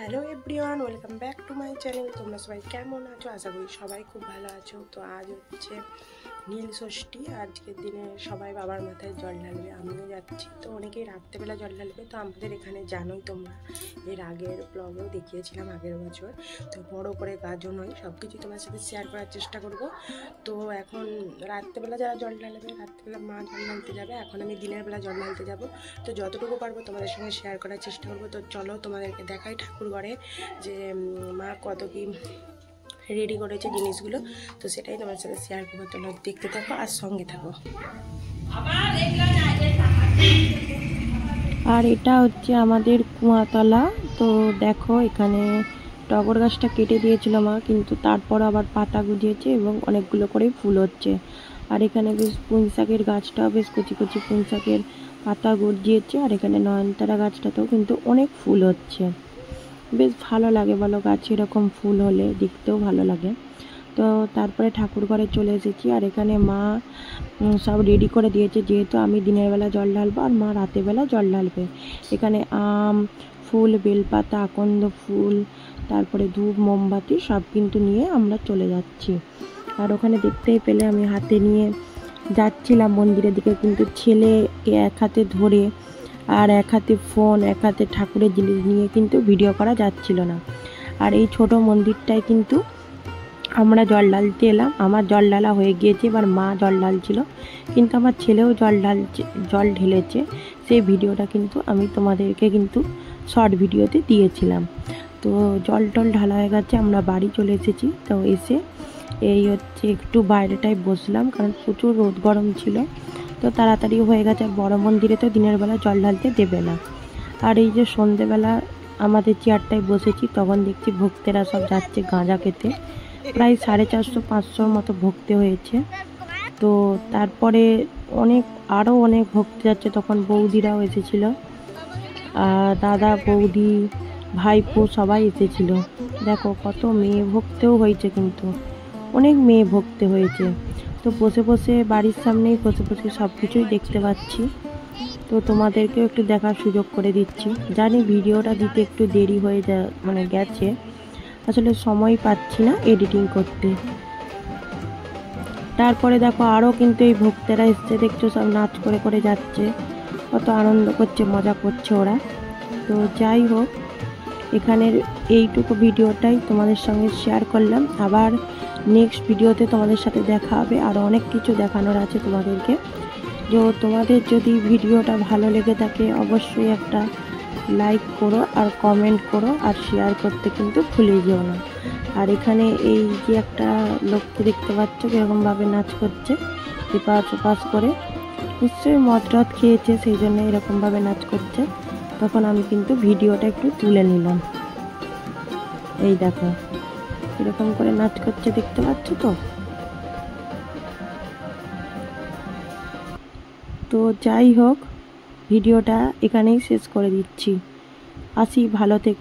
Hello everyone, welcome back to my channel. তোমরা সবাই কেমন আছো? আশা করি সবাই খুব ভালো আছো। তো আজ হচ্ছে নীল ষষ্ঠী। আজকের দিনে সবাই বাবার মাথায় জল ঢালবে, আমিও যাচ্ছি। তো অনেকেই রাত্রেবেলা জল ঢালবে। তো আমাদের এখানে জানোই তোমরা, এর আগের ব্লগেও দেখিয়েছিলাম আগের বছর। তো বড় করে গাজন হয়, সব কিছু তোমার সাথে শেয়ার করার চেষ্টা করব। তো এখন রাত্রেবেলা যারা জল ঢালবে, রাত্রেবেলা মা জল ঢালতে যাবে, এখন আমি দিনের বেলা জল ঢালতে যাব। তো যতটুকু পারবো তোমাদের সঙ্গে শেয়ার করার চেষ্টা করবো। তো চলো তোমাদেরকে দেখাই ঠাকুর ঘরে যে মা কত কি রেডি করেছে জিনিসগুলো। তো সেটাই তোমার সাথে শেয়ার করবো। তোমরা দেখতে থাকো আর সঙ্গে থাকো। আর এটা হচ্ছে আমাদের কুয়াতলা। তো দেখো এখানে টগর গাছটা কেটে দিয়েছিল মা, কিন্তু তারপর আবার পাতা গুজিয়েছে এবং অনেকগুলো করে ফুল হচ্ছে। আর এখানে বেশ পুঁই শাকের গাছটাও বেশ কচি কচি পুঁই শাকের পাতা গজিয়েছে। আর এখানে নয়নতারা গাছটাতেও কিন্তু অনেক ফুল হচ্ছে। বেশ ভালো লাগে বলো, গাছে এরকম ফুল হলে দেখতেও ভালো লাগে। তো তারপরে ঠাকুর ঘরে চলে এসেছি। আর এখানে মা সব রেডি করে দিয়েছে, যেহেতু আমি দিনের বেলা জল ঢালবো আর মা রাতের বেলা জল ঢালবে। এখানে আম, ফুল, বেলপাতা, আকন্দ ফুল, তারপরে ধূপ, মোমবাতি সব কিন্তু নিয়ে আমরা চলে যাচ্ছি। আর ওখানে দেখতেই পেলে আমি হাতে নিয়ে যাচ্ছিলাম মন্দিরের দিকে, কিন্তু ছেলেকে এক হাতে ধরে আর এক হাতে ফোন, এক হাতে ঠাকুরের জিনিস নিয়ে কিন্তু ভিডিও করা যাচ্ছিল না। আর এই ছোট মন্দিরটায় কিন্তু আমরা জল ঢালতে এলাম। আমার জল ঢালা হয়ে গিয়েছে, এবার মা জল ঢালছিল, কিন্তু আমার ছেলেও জল ঢেলেছে। সেই ভিডিওটা কিন্তু আমি তোমাদেরকে কিন্তু শর্ট ভিডিওতে দিয়েছিলাম। তো জল টল ঢালা হয়ে গেছে, আমরা বাড়ি চলে এসেছি। তো এসে এই হচ্ছে একটু বাইরেটায় বসলাম, কারণ প্রচুর রোদ গরম ছিল। তো তাড়াতাড়ি হয়ে গেছে। আর বড় মন্দিরে তো দিনের বেলা জল ঢালতে দেবে না। আর এই যে সন্ধেবেলা আমাদের চেয়ারটায় বসেছি, তখন দেখছি ভক্তেরা সব যাচ্ছে গাঁজা খেতে। প্রায় 450-500 মতো ভক্তি হয়েছে। তো তারপরে আরও অনেক ভক্তি যাচ্ছে। তখন বৌদিরাও এসেছিল, দাদা, বৌদি, ভাইপো সবাই এসেছিল। দেখো কত মেয়ে ভক্তেও হয়েছে, কিন্তু অনেক মেয়ে ভক্তি হয়েছে। তো বসে বসে বাড়ির সামনেই বসে বসে সব কিছুই দেখতে পাচ্ছি। তো তোমাদেরকেও একটু দেখার সুযোগ করে দিচ্ছি। জানি ভিডিওটা দিতে একটু দেরি হয়ে গেছে, আসলে সময় পাচ্ছি না এডিটিং করতে। তারপরে দেখো আরও কিন্তু এই ভক্তেরা এসছে, দেখছো সব নাচ করে করে যাচ্ছে, কত আনন্দ করছে, মজা করছে ওরা। তো যাই হোক, এখানের এইটুকু ভিডিওটাই তোমাদের সঙ্গে শেয়ার করলাম। আবার নেক্সট ভিডিওতে তোমাদের সাথে দেখা হবে, আরও অনেক কিছু দেখানোর আছে তোমাদেরকে। তোমাদের যদি ভিডিওটা ভালো লেগে থাকে অবশ্যই একটা লাইক করো আর কমেন্ট করো, আর শেয়ার করতে কিন্তু ভুলে যেও না। আর এখানে এই যে একটা লোককে দেখতে পাচ্ছ এরকমভাবে নাচ করছে, এপাশ ওপাশ করে, নিশ্চয়ই মদ টদ খেয়েছে, সেই জন্য এরকমভাবে নাচ করছে। তখন আমি কিন্তু ভিডিওটা একটু তুলে নিলাম। এই দেখো এরকম করে নাচ করছে, দেখতে পাচ্ছ তো। তো যাই হোক, ভিডিওটা এখানেই শেষ করে দিচ্ছি। আসি, ভালো থেকে।